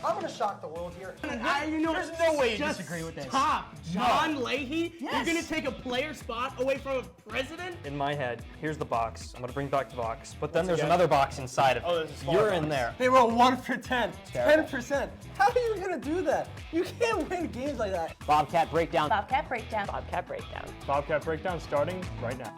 I'm going to shock the world here. There's no way you disagree with this. Stop. John Leahy? Yes. You're going to take a player spot away from a president? In my head, here's the box. I'm going to bring back the box. But then there's another box inside of it. Oh, there's a smaller You're box. in there. They roll 1 for 10. 10%. How are you going to do that? You can't win games like that. Bobcat Breakdown. Bobcat Breakdown. Bobcat Breakdown. Bobcat Breakdown starting right now.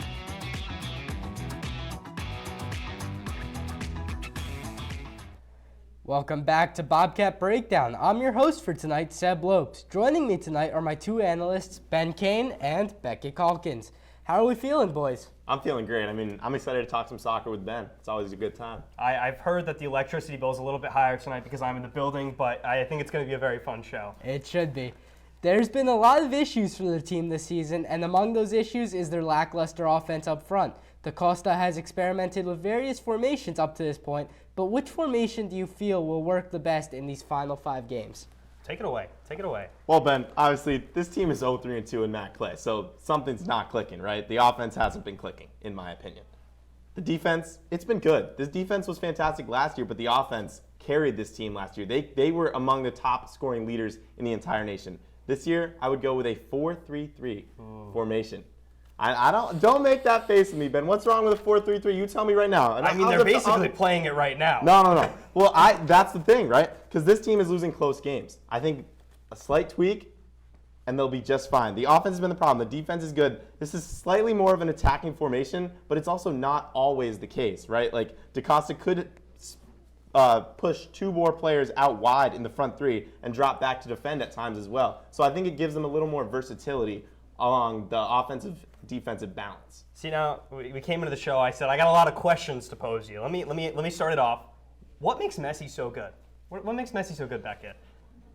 Welcome back to Bobcat Breakdown. I'm your host for tonight, Seb Lopes. Joining me tonight are my two analysts, Ben Kane and Becky Calkins. How are we feeling, boys? I'm feeling great. I mean, I'm excited to talk some soccer with Ben. It's always a good time. I've heard that the electricity bill is a little bit higher tonight because I'm in the building, but I think it's going to be a very fun show. It should be. There's been a lot of issues for their team this season, and among those issues is their lackluster offense up front. Da Costa has experimented with various formations up to this point, but which formation do you feel will work the best in these final 5 games? Take it away. Take it away. Well, Ben, obviously, this team is 0-3-2 in Matt Clay, so something's not clicking, right? The offense hasn't been clicking, in my opinion. The defense, it's been good. This defense was fantastic last year, but the offense carried this team last year. They were among the top scoring leaders in the entire nation. This year, I would go with a 4-3-3 formation. I don't make that face at me, Ben. What's wrong with a 4-3-3? You tell me right now. I mean, they're basically playing it right now. No. Well, that's the thing, right? Because this team is losing close games. I think a slight tweak, and they'll be just fine. The offense has been the problem. The defense is good. This is slightly more of an attacking formation, but it's also not always the case, right? Like, Da Costa could push 2 more players out wide in the front 3 and drop back to defend at times as well. So I think it gives them a little more versatility along the offensive-defensive balance. See, now we came into the show. I said I got a lot of questions to pose you. Let me start it off. What makes Messi so good? What makes Messi so good back yet?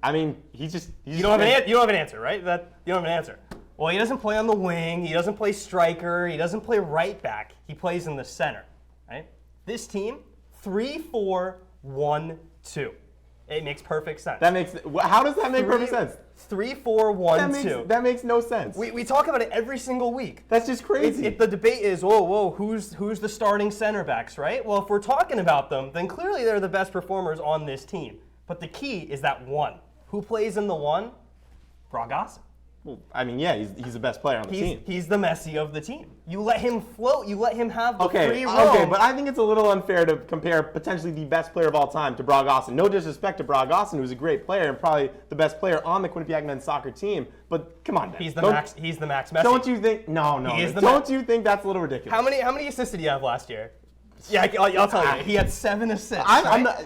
I mean, he's You don't have an answer, right? You don't have an answer. Well, he doesn't play on the wing. He doesn't play striker. He doesn't play right back. He plays in the center, right? This team, 3-4-1-2. It makes perfect sense. How does that make perfect sense? 3-4-1-2. That makes no sense. We talk about it every single week. That's just crazy. The debate is, who's the starting center backs, right? Well, if we're talking about them, then clearly they're the best performers on this team. But the key is that one. Who plays in the one? Bragassen. Well, I mean, yeah, he's the best player on the team. He's the Messi of the team. You let him float. You let him have the free roam. Okay, but I think it's a little unfair to compare potentially the best player of all time to Bragassen. No disrespect to Bragassen, who's a great player and probably the best player on the Quinnipiac men's soccer team. But come on, Ben. He's the Max Messi. Don't you think? No. Don't you think that's a little ridiculous? How many assists did he have last year? Yeah, I'll tell you. He had 7 assists.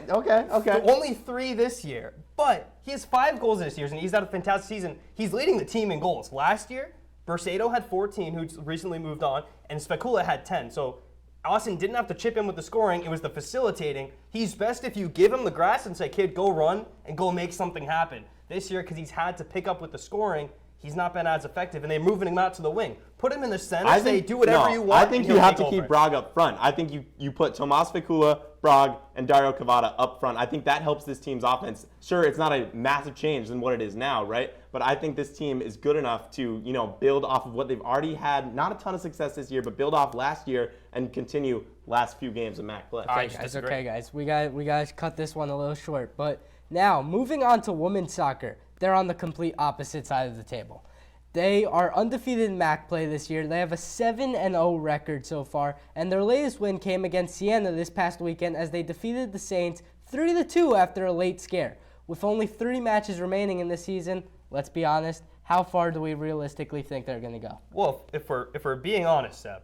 Okay. Only 3 this year. But he has 5 goals this year, and he's had a fantastic season. He's leading the team in goals. Last year, Bursato had 14, who's recently moved on, and Specula had 10. So Austin didn't have to chip in with the scoring. It was the facilitating. He's best if you give him the grass and say, kid, go run and go make something happen. This year, because he's had to pick up with the scoring, he's not been as effective, and they're moving him out to the wing. Put him in the center, do whatever you want. I think you have to keep Brag up front. I think you put Tomas Specula, Brag, and Dario Cavada up front. I think that helps this team's offense. Sure, it's not a massive change than what it is now, right? But I think this team is good enough to, build off of what they've already had, not a ton of success this year, but build off last year and continue last few games of Mac play. Okay, guys. We got to cut this one a little short. But now, moving on to women's soccer, they're on the complete opposite side of the table. They are undefeated in MAC play this year. They have a 7-0 record so far, and their latest win came against Siena this past weekend as they defeated the Saints 3-2 after a late scare. With only 3 matches remaining in this season, let's be honest, how far do we realistically think they're going to go? Well, if we're being honest, Seb,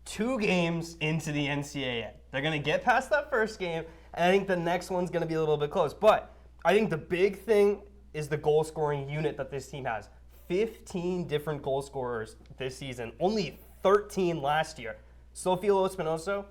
2 games into the NCAA. They're going to get past that first game, and I think the next one's going to be a little bit close. But I think the big thing is the goal-scoring unit that this team has. 15 different goal scorers this season, only 13 last year. Sofia Espinoso,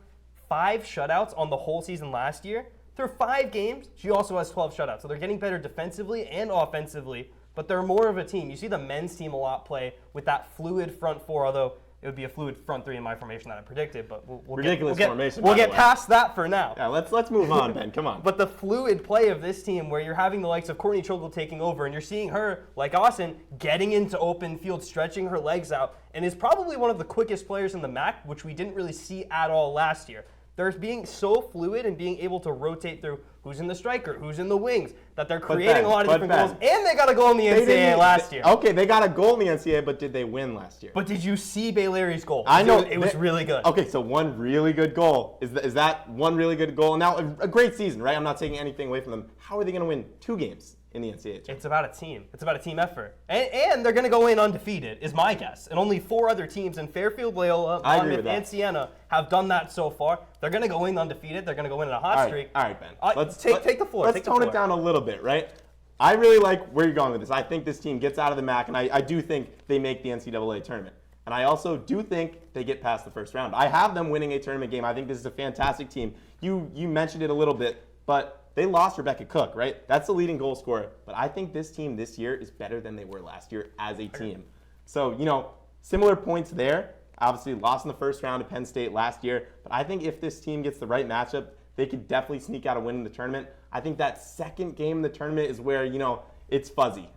5 shutouts on the whole season last year. Through 5 games, she also has 12 shutouts. So they're getting better defensively and offensively, but they're more of a team. You see the men's team a lot play with that fluid front 4, although it would be a fluid front 3 in my formation that I predicted, but we'll get past that for now. Yeah, let's move on, Ben. Come on. But the fluid play of this team, where you're having the likes of Courtney Chogle taking over, and you're seeing her, like Austin, getting into open field, stretching her legs out, and is probably one of the quickest players in the MAC, which we didn't really see at all last year. they're being so fluid and being able to rotate through who's in the striker, who's in the wings, that they're creating a lot of different goals. And they got a goal in the NCAA last year. Okay, they got a goal in the NCAA, but did they win last year? But did you see Baylari's goal? I know. It was really good. Okay, so one really good goal. Is that one really good goal? Now, a great season, right? I'm not taking anything away from them. How are they going to win 2 games in the NCAA tournament? It's about a team. It's about a team effort. And they're going to go in undefeated, is my guess. And only 4 other teams in Fairfield, Loyola, Monmouth, and Siena have done that so far. They're going to go in undefeated. They're going to go in a hot streak. All right, Ben. Let's take the floor. Let's tone it down a little bit, right? I really like where you're going with this. I think this team gets out of the MAC, and I do think they make the NCAA tournament. And I also do think they get past the first round. I have them winning a tournament game. I think this is a fantastic team. You mentioned it a little bit, but they lost Rebecca Cook, right? That's the leading goal scorer. But I think this team this year is better than they were last year as a team. So, similar points there. Obviously, lost in the first round to Penn State last year. But I think if this team gets the right matchup, they could definitely sneak out a win in the tournament. I think that second game in the tournament is where, it's fuzzy.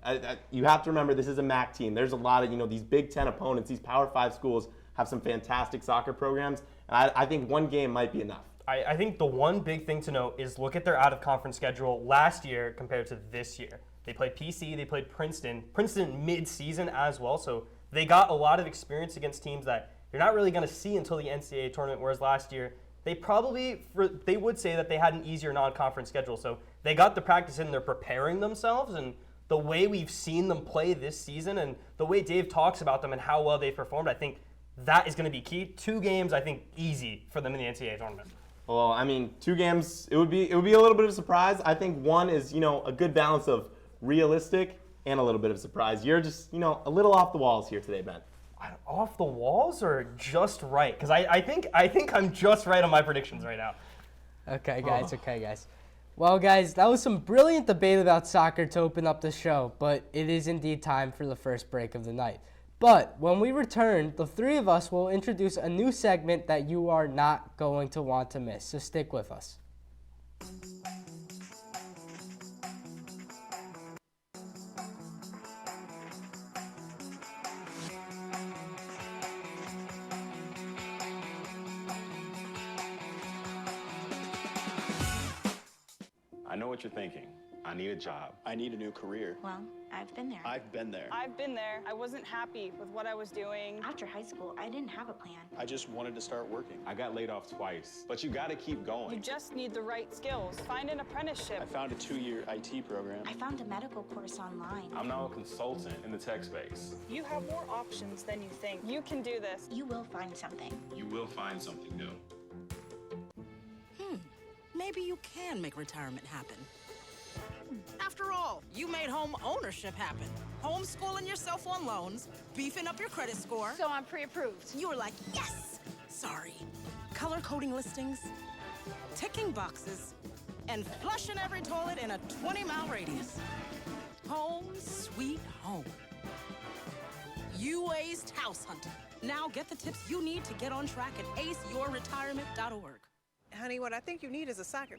You have to remember this is a MAC team. There's a lot of, these Big Ten opponents, these Power 5 schools have some fantastic soccer programs. And I think one game might be enough. I think the one big thing to note is look at their out-of-conference schedule last year compared to this year. They played PC, they played Princeton mid-season as well, so they got a lot of experience against teams that you're not really going to see until the NCAA tournament, whereas last year they would say that they had an easier non-conference schedule, so they got the practice in, they're preparing themselves, and the way we've seen them play this season and the way Dave talks about them and how well they performed, I think that is going to be key. 2 games, I think, easy for them in the NCAA tournament. Well, 2 games, it would be a little bit of a surprise. I think one is, a good balance of realistic and a little bit of surprise. You're just, a little off the walls here today, Ben. Off the walls or just right? Because I think I'm just right on my predictions right now. Okay, guys. Well, guys, that was some brilliant debate about soccer to open up the show, but it is indeed time for the first break of the night. But when we return, the 3 of us will introduce a new segment that you are not going to want to miss, so stick with us. I know what you're thinking. I need a job. I need a new career. Well, I've been there. I've been there. I've been there. I wasn't happy with what I was doing. After high school, I didn't have a plan. I just wanted to start working. I got laid off twice, but you gotta keep going. You just need the right skills. Find an apprenticeship. I found a 2-year IT program. I found a medical course online. I'm now a consultant in the tech space. You have more options than you think. You can do this. You will find something. You will find something new. Maybe you can make retirement happen. After all, you made home ownership happen. Homeschooling yourself on loans, beefing up your credit score. So I'm pre-approved. You were like, yes! Sorry. Color coding listings, ticking boxes, and flushing every toilet in a 20-mile radius. Home sweet home. You aced house hunting. Now get the tips you need to get on track at aceyourretirement.org. Honey, what I think you need is a soccer.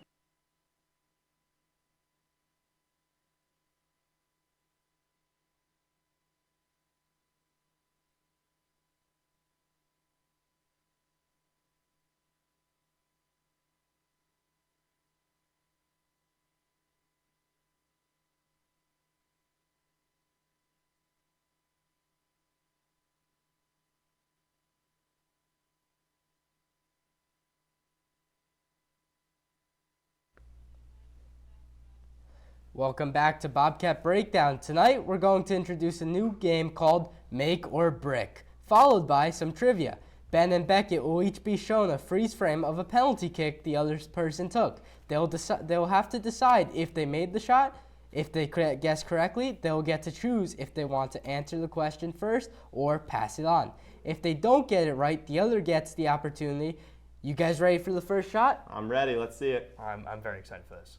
Welcome back to Bobcat Breakdown. Tonight, we're going to introduce a new game called Make or Brick, followed by some trivia. Ben and Beckett will each be shown a freeze frame of a penalty kick the other person took. They'll have to decide if they made the shot. If they guess correctly, they'll get to choose if they want to answer the question first or pass it on. If they don't get it right, the other gets the opportunity. You guys ready for the first shot? I'm ready. Let's see it. I'm very excited for this.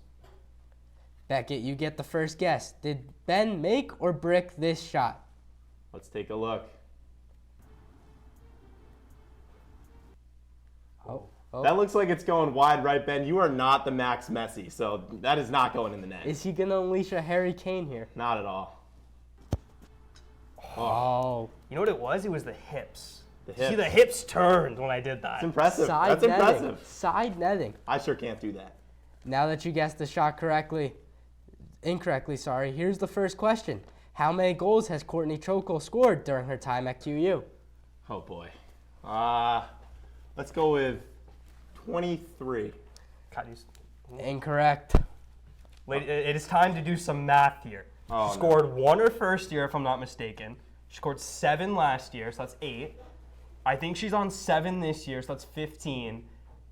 Beckett, you get the first guess. Did Ben make or brick this shot? Let's take a look. Oh. That looks like it's going wide right, Ben. You are not the Max Messi, so that is not going in the net. Is he going to unleash a Harry Kane here? Not at all. Oh. You know what it was? It was the hips. See, the hips turned when I did that. It's impressive. Side That's netting. impressive. Side netting. I sure can't do that. Now that you guessed the shot incorrectly, here's the first question. How many goals has Courtney Chokol scored during her time at QU? Oh boy. Let's go with 23. Incorrect. It is time to do some math here. Oh, She scored 1 her first year, if I'm not mistaken. She scored 7 last year, so that's 8. I think she's on 7 this year, so that's 15.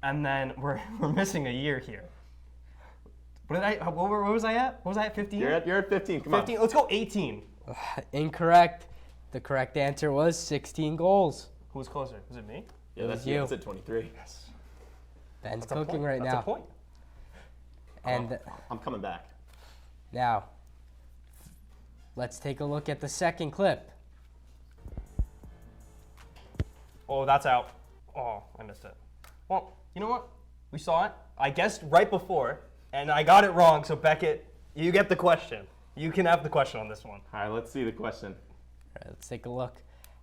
And then we're missing a year here. What was I at? What was I at? 15? You're at 15. Come 15. Let's go 18. Incorrect. The correct answer was 16 goals. Who was closer? Was it me? Yeah, It that's was you. That's at 23. Yes. Ben's That's a cooking point. right That's now. a point. And I'm coming back. now, let's take a look at the second clip. Oh, that's out. Oh, I missed it. Well, you know what? We saw it. I guessed right before, and I got it wrong. So Beckett, you get the question. You can have the question on this one. All right, let's see the question. All right, let's take a look.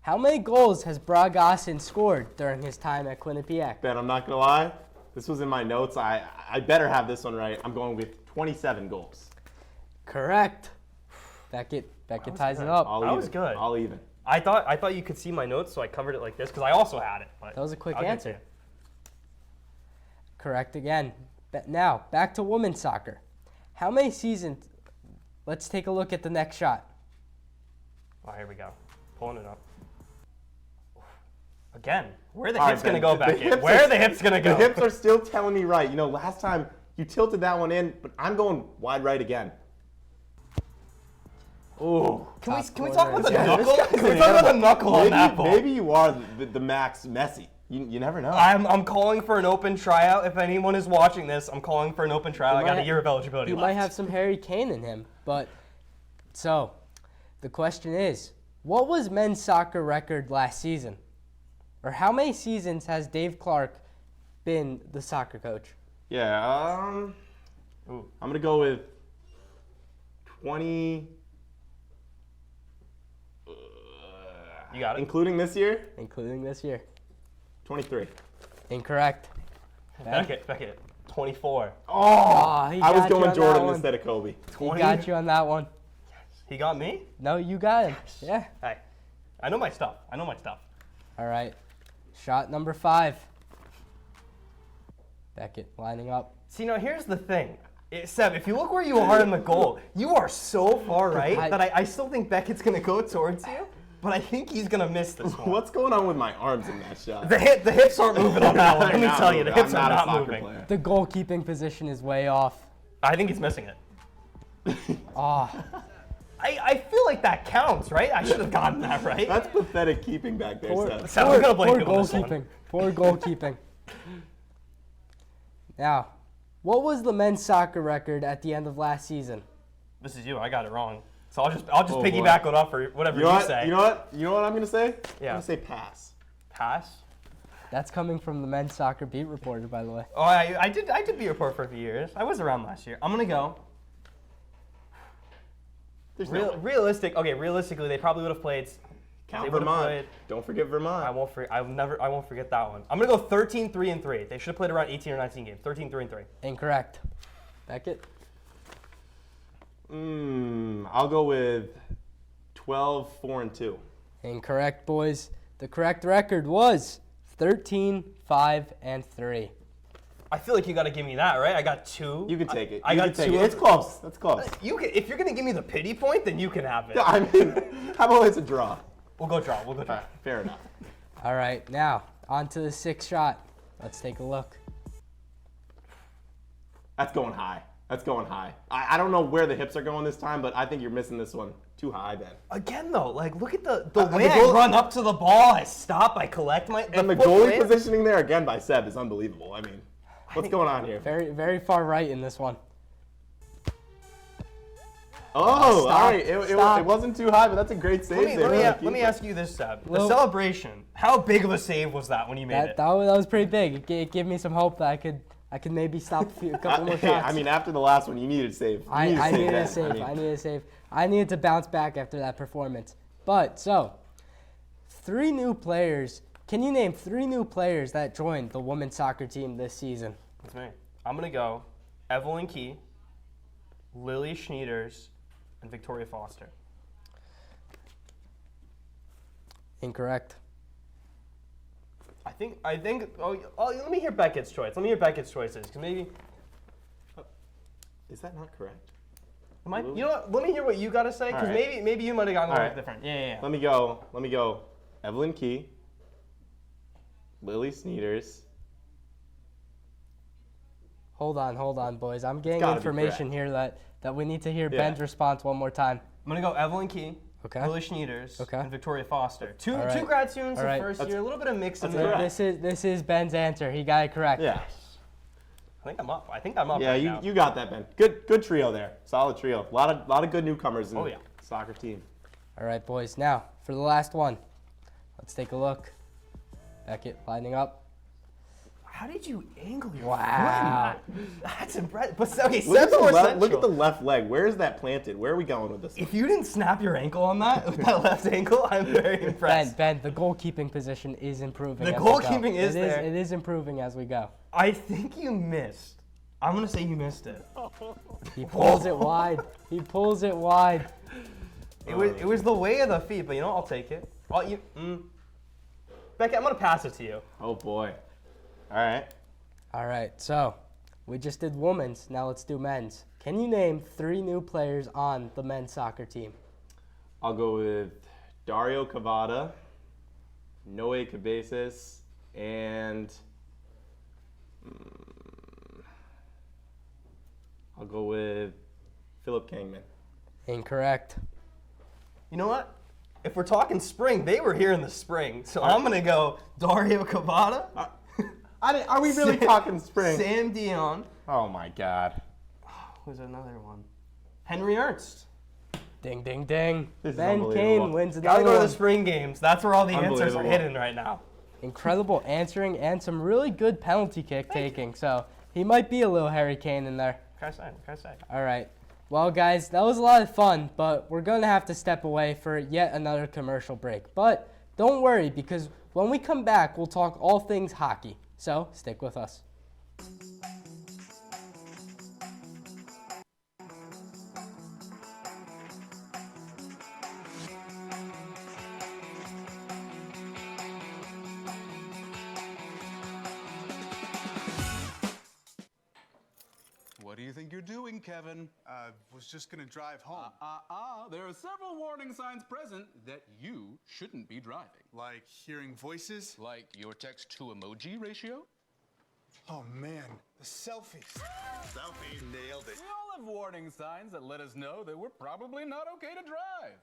How many goals has Bragassen scored during his time at Quinnipiac? Ben, I'm not going to lie. This was in my notes. I better have this one right. I'm going with 27 goals. Correct. Beckett ties it up. That was good. I'll even. I thought you could see my notes, so I covered it like this because I also had it. But That was a quick I'll get to answer. it. Correct again. Now, back to women's soccer. How many seasons? Let's take a look at the next shot. Oh, here we go. Pulling it up. Again, where are the All hips right, going to Ben, go the back in? hips Where are the hips going to go? The hips are still telling me right. You know, last time you tilted that one in, but I'm going wide right again. Ooh. Can we corner talk about the again. knuckle? Can we talk about the knuckle on that ball? Maybe you are the Max Messi. You never know. I'm calling for an open tryout. If anyone is watching this, I'm calling for an open tryout. I got a year of eligibility You left. might have some Harry Kane in him. But, so, the question is, what was men's soccer record last season? Or how many seasons has Dave Clark been the soccer coach? Yeah, I'm going to go with 20. You got it? Including this year? Including this year. 23. Incorrect. Beckett, 24. Oh, he I was got you going on Jordan that one. instead of Kobe. He got you on that one. He got me? No, you got him. Yeah. Hey, I know my stuff. All right. Shot number 5. Beckett lining up. See, now here's the thing. Seb, if you look where you are in the goal, you are so far right that I still think Beckett's going to go towards you, but I think he's going to miss this one. What's going on with my arms in that shot? The hips aren't moving on that one. Let me Not tell you, moving. the hips I'm are not a not soccer moving. player. The goalkeeping position is way off. I think he's missing it. Oh, I feel like that counts, right? I should have gotten that right. That's pathetic keeping back there, Seth. Seb, I'm gonna blame poor you on this one. goalkeeping. Poor goalkeeping. Now, what was the men's soccer record at the end of last season? This is you. I got it wrong. So I'll just Oh, piggyback it off for whatever You know what? say. You know what I'm going to say? Yeah. I'm going to say pass. Pass. That's coming from the men's soccer beat reporter, by the way. Oh, I did be a reporter for a few years. I was around last year. I'm gonna go. Realistically, they probably would have played. Count They would've Vermont. played- Don't forget Vermont. I won't forget that one. I'm gonna go 13-3-3. They should have played around 18 or 19 games. 13-3-3. Incorrect. Beckett? I'll go with 12-4-2. Incorrect, boys. The correct record was 13-5-3. I feel like you gotta give me that, right? I got 2. You can take it. I You got can take 2. it. It's close. That's close. If you're gonna give me the pity point, then you can have it. I mean, how about it's a draw? We'll go draw. All right, fair enough. All right, now on to the 6th shot. Let's take a look. That's going high. I don't know where the hips are going this time, but I think you're missing this one. Too high, Ben. Again, though, like look at the the way I goal- run up to the ball. I stop. I collect my. And the foot goalie lands. positioning there again by Seb is unbelievable. I mean, what's going on here? Very, very far right in this one. Oh, Stop. all right. It wasn't too high, but that's a great save there. Let me ask you this, Seb. The Well- celebration. How big of a save was that when you made it? That was pretty big. It gave me some hope that I could maybe stop a couple more Hey, shots. I mean, after the last one, you needed to save. I needed Ben. a save. I mean, I needed a save. I needed to bounce back after that performance. But, so, 3 new players Can you name 3 new players that joined the women's soccer team this season? That's me. I'm going to go Evelyn Key, Lily Schneiders, and Victoria Foster. Incorrect. I think. Let me hear Beckett's choice. Let me hear Beckett's choices, because maybe. Is that not correct? You know what? Let me hear what you got to say, because maybe you might have gotten a little different. Yeah. Let me go. Evelyn Key, Lily Schneiders. Hold on, boys. I'm getting information here that we need to hear Ben's response one more time. I'm going to go Evelyn Key, Lily Schneiders, and Victoria Foster. Two grad students in first year, a little bit of mix in there. This is Ben's answer. He got it correct. Yeah. I think I'm up. Yeah, right now. you got that, Ben. Good trio there. Solid trio. A lot of good newcomers in the soccer team. All right, boys. Now, for the last one, let's take a look. Beckett lining up. How did you angle your Wow. foot? That's impressive. But okay, Look at the left leg. Where is that planted? Where are we going with this? If you didn't snap your ankle on that, with that left ankle, I'm very impressed. Ben, the goalkeeping position is improving. The goalkeeping is there. It is improving as we go. I think you missed. I'm going to say you missed it. He pulls it wide. He pulls it wide. It was the way of the feet, but you know what? I'll take it. Becky, I'm going to pass it to you. Oh, boy. All right, so we just did women's. Now let's do men's. Can you name 3 new players on the men's soccer team? I'll go with Dario Cavada, Noe Cabezas, and I'll go with Philip Kangman. Incorrect. You know what? If we're talking spring, they were here in the spring. So I'm going to go Dario Cavada. Are we really talking spring? Sam Dion. Oh, my God. Who's another one? Henry Ernst. Ding, ding, ding. This Ben Kane wins Gotta another go to one. the spring games. That's where all the answers are hidden right now. Incredible answering and some really good penalty kick taking. So he might be a little Harry Kane in there. What can I say? All right. Well, guys, that was a lot of fun, but we're going to have to step away for yet another commercial break. But don't worry, because when we come back, we'll talk all things hockey. So stick with us. What do you think you're doing, Kevin? Was just gonna drive home. There are several warning signs present that you shouldn't be driving. Like hearing voices? Like your text-to-emoji ratio? Oh man, the selfies. Selfies. Nailed it. We all have warning signs that let us know that we're probably not okay to drive.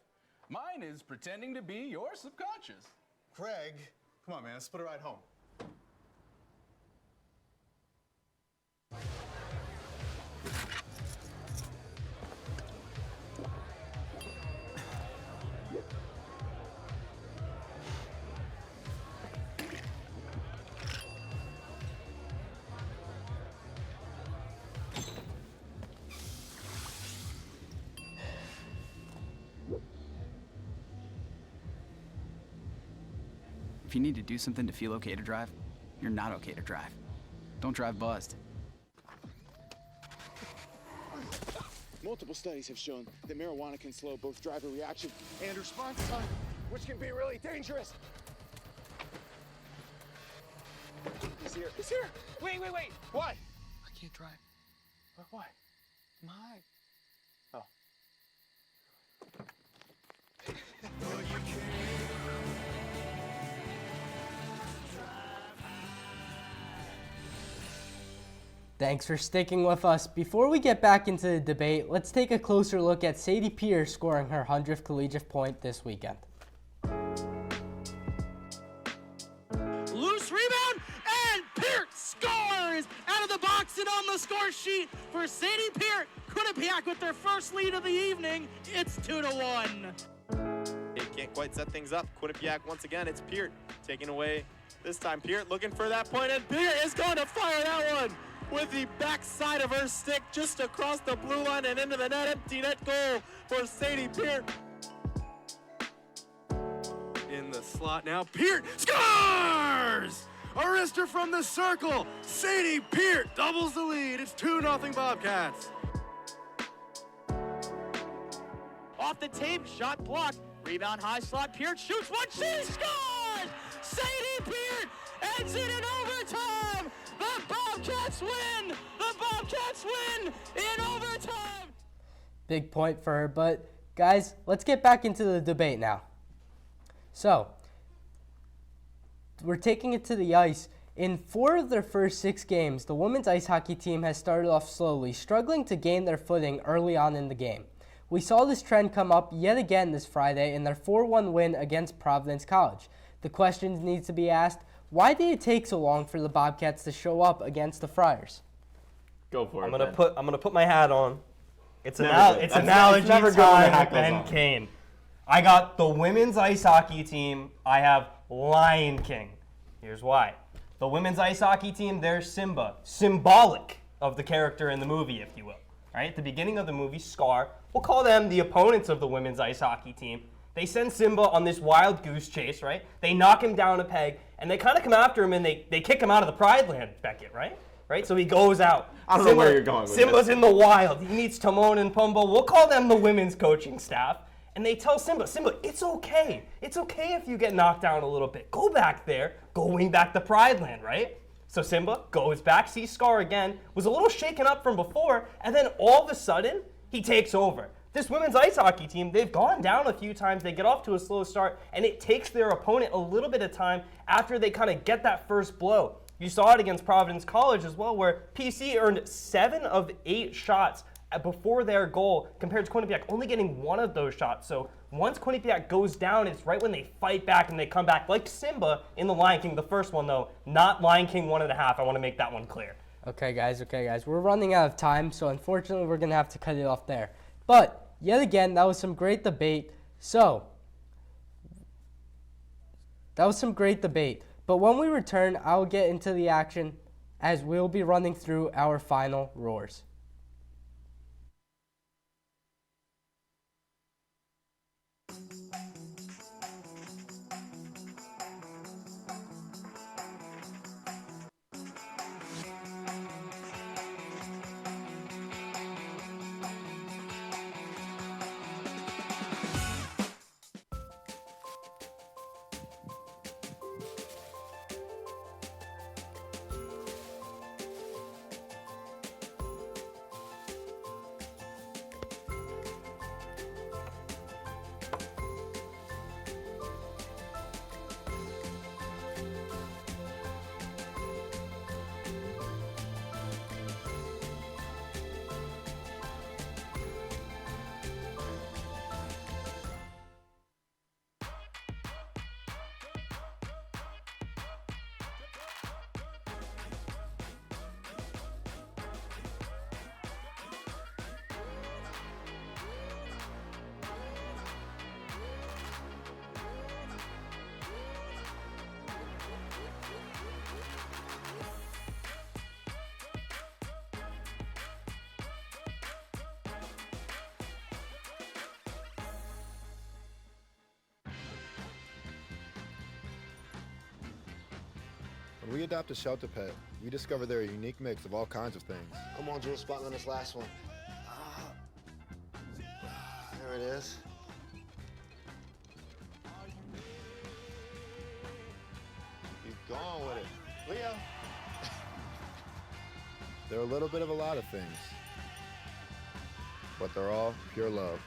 Mine is pretending to be your subconscious. Craig, come on man, let's split a ride home. If you need to do something to feel okay to drive, you're not okay to drive. Don't drive buzzed. Multiple studies have shown that marijuana can slow both driver reaction and response time, which can be really dangerous. He's here. He's here. Wait. What? I can't drive. Why? My. Oh. Thanks for sticking with us. Before we get back into the debate, let's take a closer look at Sadie Pierce scoring her 100th collegiate point this weekend. Loose rebound, and Peart scores out of the box and on the score sheet for Sadie Peart. Quinnipiac with their first lead of the evening. It's 2-1. They can't quite set things up. Quinnipiac once again, it's Peart taking away. This time Peart looking for that point, and Peart is going to fire that one with the backside of her stick just across the blue line and into the net. Empty net goal for Sadie Peart. In the slot now. Peart scores! A wrister from the circle. Sadie Peart doubles the lead. It's 2-0 Bobcats. Off the tape, shot blocked. Rebound high slot. Peart shoots one. She scores! Sadie Peart ends it in overtime. The Bobcats win. The Bobcats win in overtime. Big point for her, but guys, let's get back into the debate now. So, we're taking it to the ice. In 4 of their first 6 games, the women's ice hockey team has started off slowly, struggling to gain their footing early on in the game. We saw this trend come up yet again this Friday in their 4-1 win against Providence College. The question needs to be asked, why did it take so long for the Bobcats to show up against the Friars? Go for it. I'm gonna put my hat on. It's Never it's good. analogy It's never good when the time hat with Ben goes on. Kane. I got the women's ice hockey team. I have Lion King. Here's why. The women's ice hockey team, they're Simba, symbolic of the character in the movie, if you will. Right? At the beginning of the movie, Scar, we'll call them the opponents of the women's ice hockey team. They send Simba on this wild goose chase, right? They knock him down a peg, and they kind of come after him, and they kick him out of the Pride Land, Beckett, right? Right? So he goes out. I don't know where you're going with Simba's this. in the wild. He meets Timon and Pumbaa. We'll call them the women's coaching staff. And they tell Simba, it's okay. It's okay if you get knocked down a little bit. Go back there. Go wing back the Pride Land, right? So Simba goes back, sees Scar again, was a little shaken up from before, and then all of a sudden, he takes over. This women's ice hockey team, they've gone down a few times. They get off to a slow start, and it takes their opponent a little bit of time after they kind of get that first blow. You saw it against Providence College as well, where PC earned 7 of 8 shots before their goal, compared to Quinnipiac only getting 1 of those shots. So once Quinnipiac goes down, it's right when they fight back and they come back, like Simba in the Lion King, the first one though, not Lion King 1.5. I want to make that one clear. Okay, guys. We're running out of time, so unfortunately we're going to have to cut it off there. But yet again, that was some great debate. But when we return, I'll get into the action as we'll be running through our final roars. When we adopt a shelter pet, we discover they're a unique mix of all kinds of things. Come on, Drew, spot on this last one. There it is. Keep going with it. Leo. They're a little bit of a lot of things, but they're all pure love.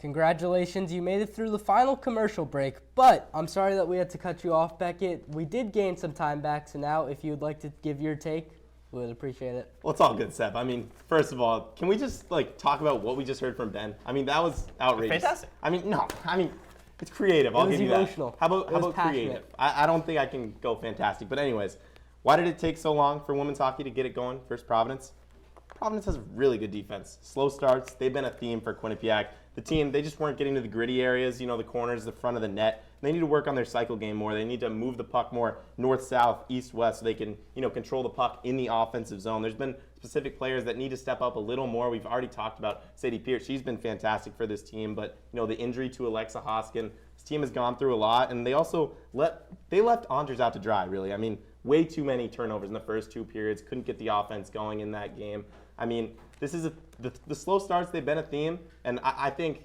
Congratulations, you made it through the final commercial break, but I'm sorry that we had to cut you off, Beckett. We did gain some time back, so now if you'd like to give your take, we would appreciate it. Well, it's all good, Seb. I mean, first of all, can we just talk about what we just heard from Ben? I mean, that was outrageous. Fantastic. I mean, no. I mean, it's creative. I'll give you emotional. that. How about passionate. creative? I don't think I can go fantastic. But anyways, why did it take so long for women's hockey to get it going versus Providence? Providence has really good defense. Slow starts, they've been a theme for Quinnipiac. The team, they just weren't getting to the gritty areas, the corners, the front of the net. They need to work on their cycle game more. They need to move the puck more north-south, east-west, so they can, control the puck in the offensive zone. There's been specific players that need to step up a little more. We've already talked about Sadie Pearce. She's been fantastic for this team, but, the injury to Alexa Hoskin, this team has gone through a lot, and they also left Andres out to dry, really. I mean, way too many turnovers in the first 2 periods. Couldn't get the offense going in that game. I mean, this is the slow starts, they've been a theme, and I think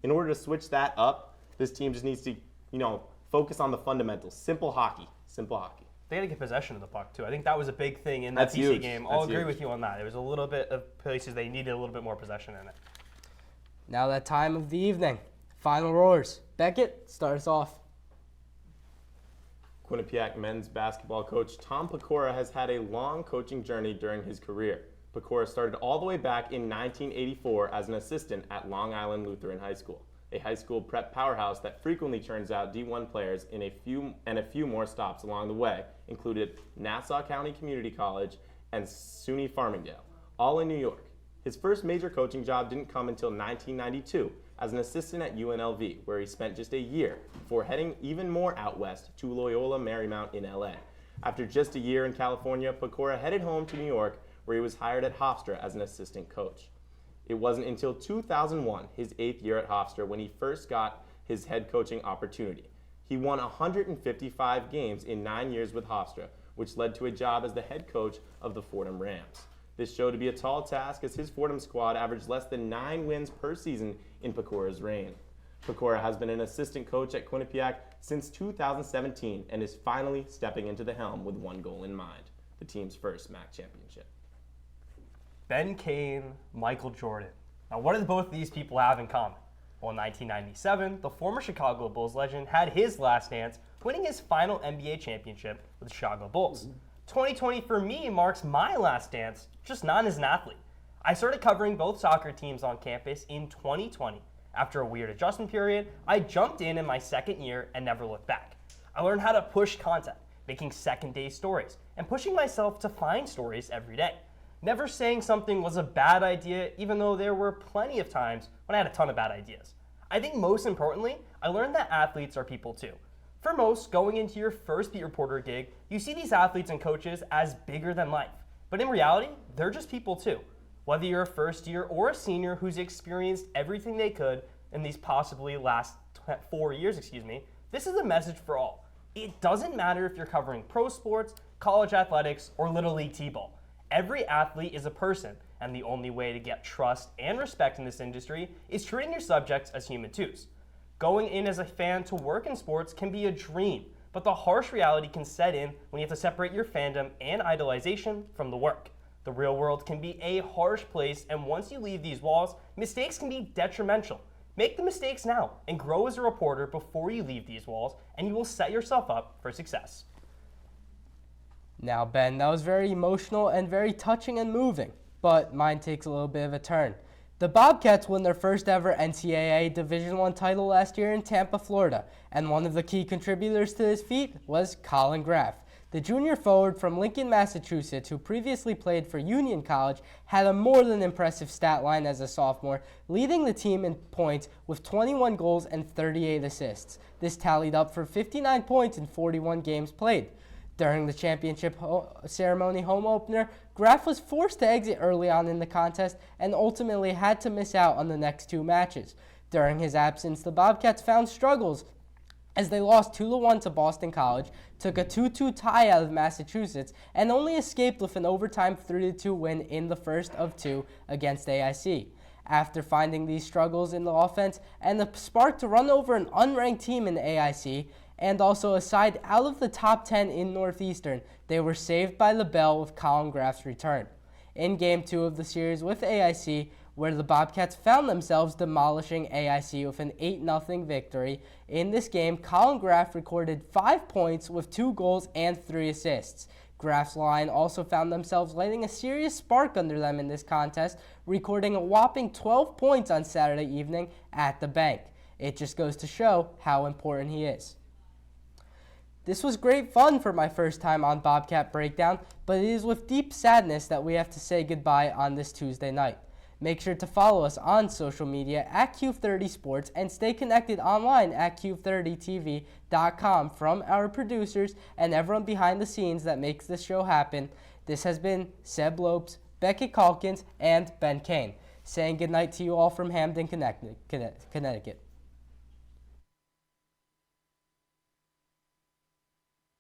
in order to switch that up, this team just needs to, focus on the fundamentals. Simple hockey. They got to get possession of the puck, too. I think that was a big thing in that That's PC huge. game. That's I'll agree huge. with you on that. There was a little bit of places they needed a little bit more possession in it. Now that time of the evening. Final roars. Beckett, start us off. Quinnipiac men's basketball coach Tom Pecora has had a long coaching journey during his career. Pecora started all the way back in 1984 as an assistant at Long Island Lutheran High School, a high school prep powerhouse that frequently turns out D1 players in a few more stops along the way, included Nassau County Community College and SUNY Farmingdale, all in New York. His first major coaching job didn't come until 1992 as an assistant at UNLV, where he spent just a year before heading even more out west to Loyola Marymount in LA. After just a year in California, Pecora headed home to New York, where he was hired at Hofstra as an assistant coach. It wasn't until 2001, his 8th year at Hofstra, when he first got his head coaching opportunity. He won 155 games in 9 years with Hofstra, which led to a job as the head coach of the Fordham Rams. This showed to be a tall task, as his Fordham squad averaged less than 9 wins per season in Pecora's reign. Pecora has been an assistant coach at Quinnipiac since 2017 and is finally stepping into the helm with one goal in mind: the team's first MAC championship. Ben Kane, Michael Jordan. Now, what did both of these people have in common? Well, in 1997, the former Chicago Bulls legend had his last dance, winning his final NBA championship with the Chicago Bulls. 2020 for me marks my last dance, just not as an athlete. I started covering both soccer teams on campus in 2020. After a weird adjustment period, I jumped in my second year and never looked back. I learned how to push content, making second-day stories, and pushing myself to find stories every day. Never saying something was a bad idea, even though there were plenty of times when I had a ton of bad ideas. I think most importantly, I learned that athletes are people too. For most, going into your first beat reporter gig, you see these athletes and coaches as bigger than life. But in reality, they're just people too. Whether you're a first year or a senior who's experienced everything they could in these possibly last 4 years, this is a message for all. It doesn't matter if you're covering pro sports, college athletics, or Little League T-ball. Every athlete is a person, and the only way to get trust and respect in this industry is treating your subjects as human twos. Going in as a fan to work in sports can be a dream, but the harsh reality can set in when you have to separate your fandom and idolization from the work. The real world can be a harsh place, and once you leave these walls, mistakes can be detrimental. Make the mistakes now and grow as a reporter before you leave these walls, and you will set yourself up for success. Now, Ben, that was very emotional and very touching and moving, but mine takes a little bit of a turn. The Bobcats won their first ever NCAA Division I title last year in Tampa, Florida, and one of the key contributors to this feat was Colin Graff. The junior forward from Lincoln, Massachusetts, who previously played for Union College, had a more than impressive stat line as a sophomore, leading the team in points with 21 goals and 38 assists. This tallied up for 59 points in 41 games played. During the championship ceremony home opener, Graff was forced to exit early on in the contest and ultimately had to miss out on the next 2 matches. During his absence, the Bobcats found struggles as they lost 2-1 to Boston College, took a 2-2 tie out of Massachusetts, and only escaped with an overtime 3-2 win in the first of 2 against AIC. After finding these struggles in the offense and the spark to run over an unranked team in the AIC, and also a side out of the top 10 in Northeastern, they were saved by the bell with Colin Graff's return. In Game 2 of the series with AIC, where the Bobcats found themselves demolishing AIC with an 8-0 victory, in this game, Colin Graff recorded 5 points with 2 goals and 3 assists. Graff's line also found themselves lighting a serious spark under them in this contest, recording a whopping 12 points on Saturday evening at the bank. It just goes to show how important he is. This was great fun for my first time on Bobcat Breakdown, but it is with deep sadness that we have to say goodbye on this Tuesday night. Make sure to follow us on social media at Cube30 Sports and stay connected online at Cube30TV.com. From our producers and everyone behind the scenes that makes this show happen, this has been Seb Lopes, Beckett Calkins, and Ben Kane, saying goodnight to you all from Hamden, Connecticut.